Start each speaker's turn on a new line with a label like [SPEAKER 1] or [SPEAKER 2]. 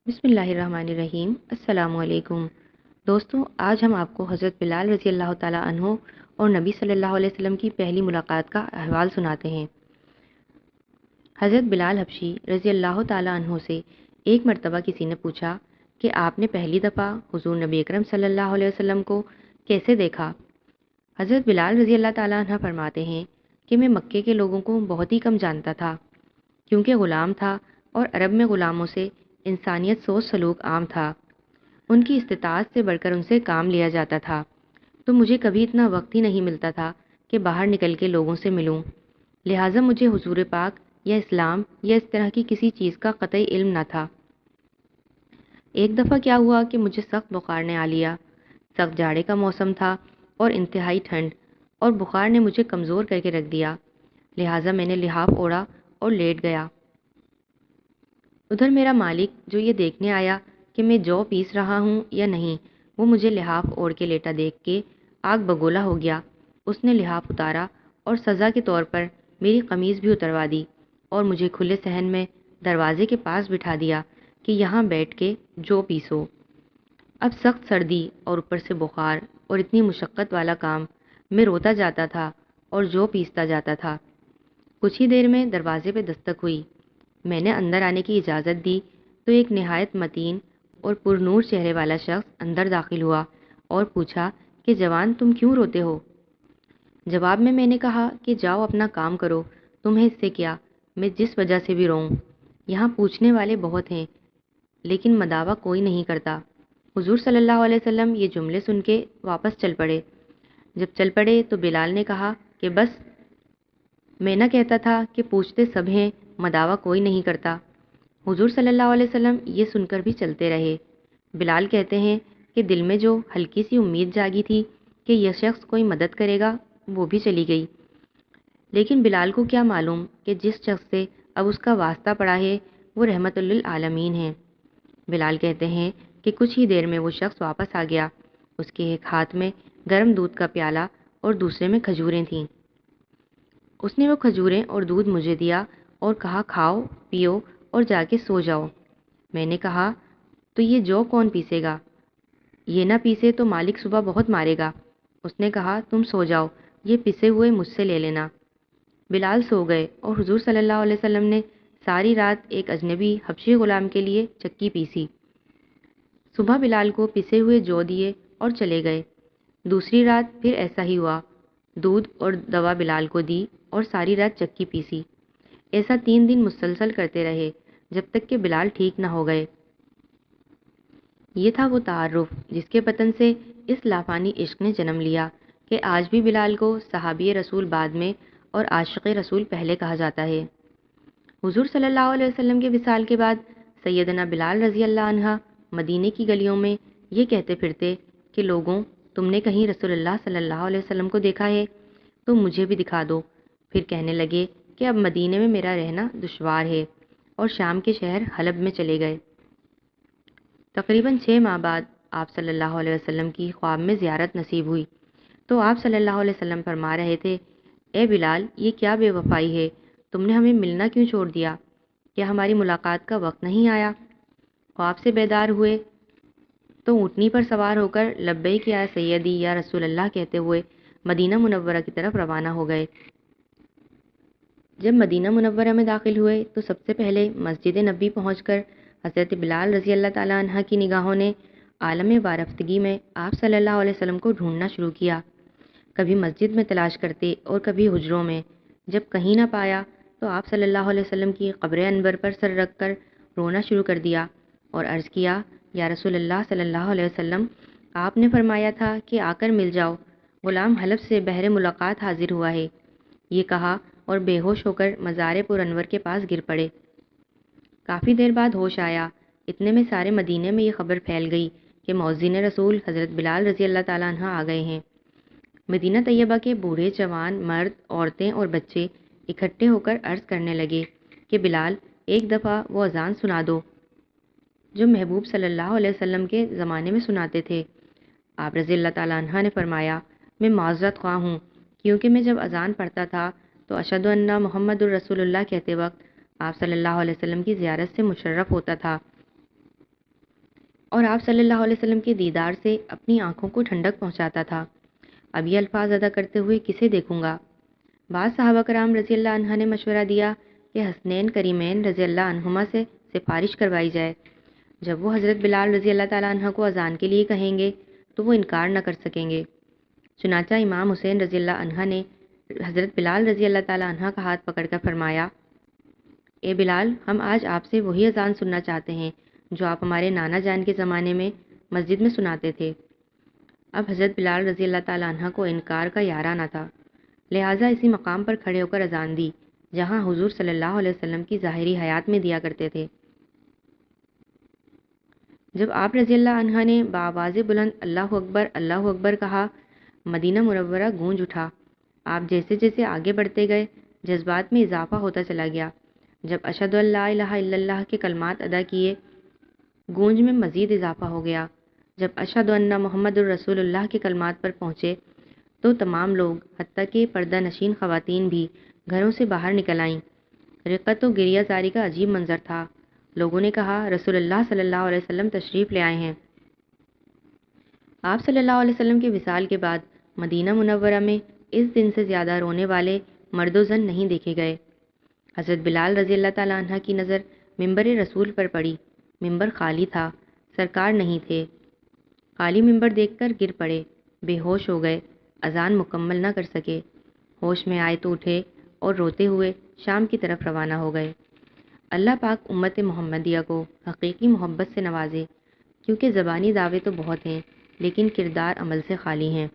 [SPEAKER 1] بسم اللہ الرحمن الرحیم۔ السلام علیکم دوستوں، آج ہم آپ کو حضرت بلال رضی اللہ تعالیٰ عنہ اور نبی صلی اللہ علیہ وسلم کی پہلی ملاقات کا احوال سناتے ہیں۔ حضرت بلال حبشی رضی اللہ تعالیٰ عنہ سے ایک مرتبہ کسی نے پوچھا کہ آپ نے پہلی دفعہ حضور نبی اکرم صلی اللہ علیہ وسلم کو کیسے دیکھا؟ حضرت بلال رضی اللہ تعالیٰ عنہ فرماتے ہیں کہ میں مکے کے لوگوں کو بہت ہی کم جانتا تھا، کیونکہ غلام تھا اور عرب میں غلاموں سے انسانیت سوچ سلوک عام تھا۔ ان کی استطاعت سے بڑھ کر ان سے کام لیا جاتا تھا، تو مجھے کبھی اتنا وقت ہی نہیں ملتا تھا کہ باہر نکل کے لوگوں سے ملوں، لہٰذا مجھے حضور پاک یا اسلام یا اس طرح کی کسی چیز کا قطعی علم نہ تھا۔ ایک دفعہ کیا ہوا کہ مجھے سخت بخار نے آ لیا۔ سخت جاڑے کا موسم تھا اور انتہائی ٹھنڈ، اور بخار نے مجھے کمزور کر کے رکھ دیا، لہٰذا میں نے لحاف اوڑھا اور لیٹ گیا۔ ادھر میرا مالک جو یہ دیکھنے آیا کہ میں جو پیس رہا ہوں یا نہیں، وہ مجھے لحاف اوڑھ کے لیٹا دیکھ کے آگ بگولا ہو گیا۔ اس نے لحاف اتارا اور سزا کے طور پر میری قمیض بھی اتروا دی اور مجھے کھلے صحن میں دروازے کے پاس بٹھا دیا کہ یہاں بیٹھ کے جو پیسو۔ اب سخت سردی اور اوپر سے بخار اور اتنی مشقت والا کام، میں روتا جاتا تھا اور جو پیستا جاتا تھا۔ کچھ ہی دیر میں دروازے پہ دستک ہوئی۔ میں نے اندر آنے کی اجازت دی تو ایک نہایت متین اور پرنور چہرے والا شخص اندر داخل ہوا اور پوچھا کہ جوان، تم کیوں روتے ہو؟ جواب میں نے کہا کہ جاؤ اپنا کام کرو، تمہیں اس سے کیا، میں جس وجہ سے بھی روؤں۔ یہاں پوچھنے والے بہت ہیں لیکن مداوع کوئی نہیں کرتا۔ حضور صلی اللہ علیہ وسلم یہ جملے سن کے واپس چل پڑے۔ جب چل پڑے تو بلال نے کہا کہ بس، میں نہ کہتا تھا کہ پوچھتے سب ہیں، مداوع کوئی نہیں کرتا۔ حضور صلی اللہ علیہ وسلم یہ سن کر بھی چلتے رہے۔ بلال کہتے ہیں کہ دل میں جو ہلکی سی امید جاگی تھی کہ یہ شخص کوئی مدد کرے گا، وہ بھی چلی گئی۔ لیکن بلال کو کیا معلوم کہ جس شخص سے اب اس کا واسطہ پڑا ہے وہ رحمت للعالمین ہے۔ بلال کہتے ہیں کہ کچھ ہی دیر میں وہ شخص واپس آ گیا۔ اس کے ایک ہاتھ میں گرم دودھ کا پیالہ اور دوسرے میں کھجوریں تھیں۔ اس نے وہ کھجوریں اور دودھ مجھے دیا اور کہا کھاؤ پیو اور جا کے سو جاؤ۔ میں نے کہا تو یہ جو کون پیسے گا؟ یہ نہ پیسے تو مالک صبح بہت مارے گا۔ اس نے کہا تم سو جاؤ، یہ پسے ہوئے مجھ سے لے لینا۔ بلال سو گئے اور حضور صلی اللہ علیہ وسلم نے ساری رات ایک اجنبی حبشی غلام کے لیے چکی پیسی۔ صبح بلال کو پسے ہوئے جو دیے اور چلے گئے۔ دوسری رات پھر ایسا ہی ہوا، دودھ اور دوا بلال کو دی اور ساری رات چکی پیسی۔ ایسا 3 دن مسلسل کرتے رہے جب تک کہ بلال ٹھیک نہ ہو گئے۔ یہ تھا وہ تعارف جس کے پتن سے اس لافانی عشق نے جنم لیا کہ آج بھی بلال کو صحابی رسول بعد میں اور عاشق رسول پہلے کہا جاتا ہے۔ حضور صلی اللہ علیہ وسلم کے وصال کے بعد سیدنا بلال رضی اللہ عنہ مدینے کی گلیوں میں یہ کہتے پھرتے کہ لوگوں، تم نے کہیں رسول اللہ صلی اللہ علیہ وسلم کو دیکھا ہے تو مجھے بھی دکھا دو۔ پھر کہنے لگے کہ اب مدینے میں میرا رہنا دشوار ہے، اور شام کے شہر حلب میں چلے گئے۔ تقریباً 6 ماہ بعد آپ صلی اللہ علیہ وسلم کی خواب میں زیارت نصیب ہوئی تو آپ صلی اللہ علیہ وسلم فرما رہے تھے، اے بلال، یہ کیا بے وفائی ہے، تم نے ہمیں ملنا کیوں چھوڑ دیا؟ کیا ہماری ملاقات کا وقت نہیں آیا؟ خواب سے بیدار ہوئے تو اونٹنی پر سوار ہو کر لبیک یا سیدی یا رسول اللہ کہتے ہوئے مدینہ منورہ کی طرف روانہ ہو گئے۔ جب مدینہ منورہ میں داخل ہوئے تو سب سے پہلے مسجد نبی پہنچ کر حضرت بلال رضی اللہ تعالیٰ عنہ کی نگاہوں نے عالم وارفتگی میں آپ صلی اللہ علیہ وسلم کو ڈھونڈنا شروع کیا۔ کبھی مسجد میں تلاش کرتے اور کبھی حجروں میں۔ جب کہیں نہ پایا تو آپ صلی اللہ علیہ وسلم کی قبر انور پر سر رکھ کر رونا شروع کر دیا اور عرض کیا، یا رسول اللہ صلی اللہ علیہ وسلم، آپ نے فرمایا تھا کہ آ کر مل جاؤ، غلام حلب سے بہر ملاقات حاضر ہوا ہے۔ یہ کہا اور بے ہوش ہو کر مزار پر انور کے پاس گر پڑے۔ کافی دیر بعد ہوش آیا۔ اتنے میں سارے مدینے میں یہ خبر پھیل گئی کہ مؤذن رسول حضرت بلال رضی اللہ تعالیٰ عنہ آ گئے ہیں۔ مدینہ طیبہ کے بوڑھے جوان، مرد، عورتیں اور بچے اکٹھے ہو کر عرض کرنے لگے کہ بلال، ایک دفعہ وہ اذان سنا دو جو محبوب صلی اللہ علیہ وسلم کے زمانے میں سناتے تھے۔ آپ رضی اللہ تعالیٰ عنہ نے فرمایا، میں معذرت خواہ ہوں، کیونکہ میں جب اذان پڑھتا تھا تو اشہد ان محمد الرسول اللہ کہتے وقت آپ صلی اللہ علیہ وسلم کی زیارت سے مشرف ہوتا تھا۔ اور آپ صلی اللہ علیہ وسلم کے دیدار سے اپنی آنکھوں کو ٹھنڈک پہنچاتا تھا۔ اب یہ الفاظ ادا کرتے ہوئے کسے دیکھوں گا؟ بعض صحابہ کرام رضی اللہ عنہ نے مشورہ دیا کہ حسنین کریمین رضی اللہ عنہما سے سفارش کروائی جائے۔ جب وہ حضرت بلال رضی اللہ تعالیٰ عنہ کو اذان کے لیے کہیں گے تو وہ انکار نہ کر سکیں گے۔ چنانچہ امام حسین رضی اللہ عنہ نے حضرت بلال رضی اللہ تعالیٰ عنہ کا ہاتھ پکڑ کر فرمایا، اے بلال، ہم آج آپ سے وہی اذان سننا چاہتے ہیں جو آپ ہمارے نانا جان کے زمانے میں مسجد میں سناتے تھے۔ اب حضرت بلال رضی اللہ تعالیٰ عنہ کو انکار کا یارہ نہ تھا، لہٰذا اسی مقام پر کھڑے ہو کر اذان دی جہاں حضور صلی اللہ علیہ وسلم کی ظاہری حیات میں دیا کرتے تھے۔ جب آپ رضی اللہ عنہ نے بآواز بلند اللہ اکبر کہا، مدینہ منورہ گونج اٹھا۔ آپ جیسے جیسے آگے بڑھتے گئے جذبات میں اضافہ ہوتا چلا گیا۔ جب اشہد ان لا الہ الا اللہ کے کلمات ادا کیے، گونج میں مزید اضافہ ہو گیا۔ جب اشہد ان محمد الرسول اللہ کے کلمات پر پہنچے تو تمام لوگ حتیٰ کہ پردہ نشین خواتین بھی گھروں سے باہر نکل آئیں۔ رقت و گریہ زاری کا عجیب منظر تھا۔ لوگوں نے کہا، رسول اللہ صلی اللہ علیہ وسلم تشریف لے آئے ہیں۔ آپ صلی اللہ علیہ وسلم کے وصال کے بعد مدینہ منورہ میں اس دن سے زیادہ رونے والے مرد و زن نہیں دیکھے گئے۔ حضرت بلال رضی اللہ تعالیٰ عنہ کی نظر ممبر رسول پر پڑی۔ ممبر خالی تھا، سرکار نہیں تھے۔ خالی ممبر دیکھ کر گر پڑے، بے ہوش ہو گئے، اذان مکمل نہ کر سکے۔ ہوش میں آئے تو اٹھے اور روتے ہوئے شام کی طرف روانہ ہو گئے۔ اللہ پاک امت محمدیہ کو حقیقی محبت سے نوازے، کیونکہ زبانی دعوے تو بہت ہیں لیکن کردار عمل سے خالی ہیں۔